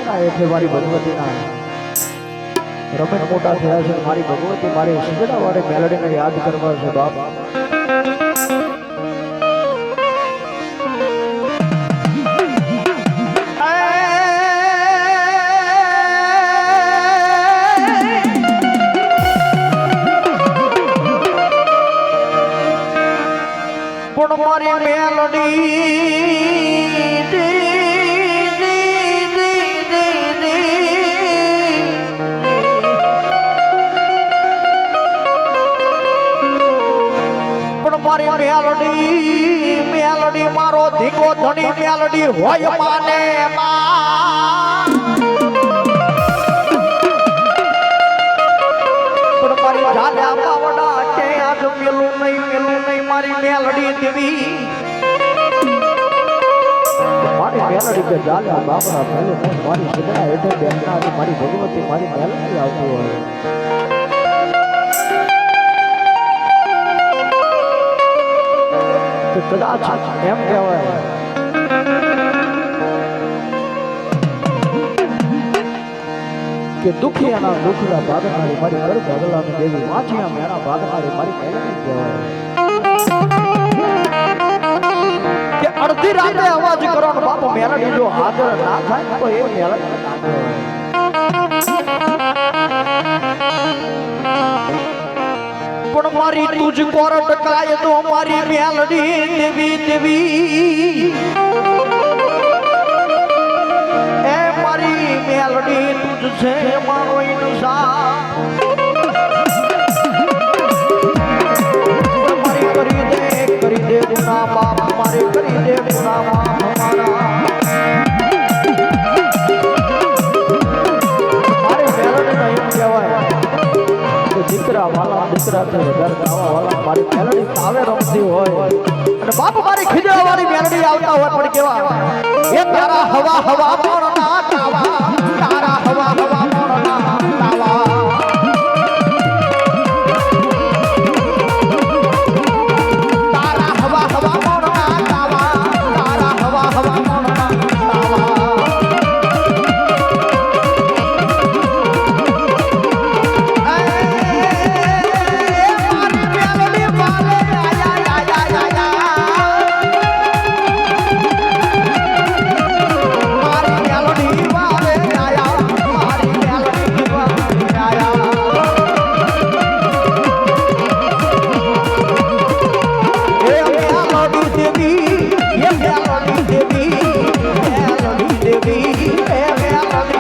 પાયના હેઠે મારી ભગવતીના રમેશ મોટા થયા છે મારી ભગવતી મારી શિગડા વાળી મેલડીને યાદ કરવા છે બાપ મારી મેલડી મારો ધીકો ધણી મેલડી હોય માને પણ મારી ઝાલ્યા બાવડા કે આજ મેલું નહીં મારી મેલડી દેવી મારી મેલડી કે ઝાલ્યા બાવડા મેલું નહીં મારી સદા હેઠે બેઠા મારી ભગવતી મારી મેલડી આવતી હોય કદાચ એમ કહેવાય કે દુખિયાના દુખડા ભાગનારી મારી કર ભાગલાની દેવી વાંચિયા મેણા ભાગનારી મારી મેલડી કહેવાય કે અડધી રાતે અવાજ કરો ને બાપુ મેલડી જો હાજર ના થાય તો એ મેલડી ના કહેવાય પણ મારી તુજ કોરટ કાય તો મારી મેલડી દેવી એ મારી મેલડી તુજ છે મારો ઇન્સાન મારી કરી દે ગુના બાપ મારી કરી દે ગુના બાપ મારા મારી મેલડી નો એમ કહેવાય દીકરા વાલા દીકરાથી વધારે ગાવા વાલા મારી મેલડી તાવે રમતી હોય અને બાપ મારી ખીજડા વાળી મેલડી આવતા હોય પણ કેવા એ તારા હવા હવા મોરના તાવા તારા હવા હવા મોરના તાવા તારા હવા હવા મોરના તાવા તારા હવા હવા મોરના તાવા મેલડી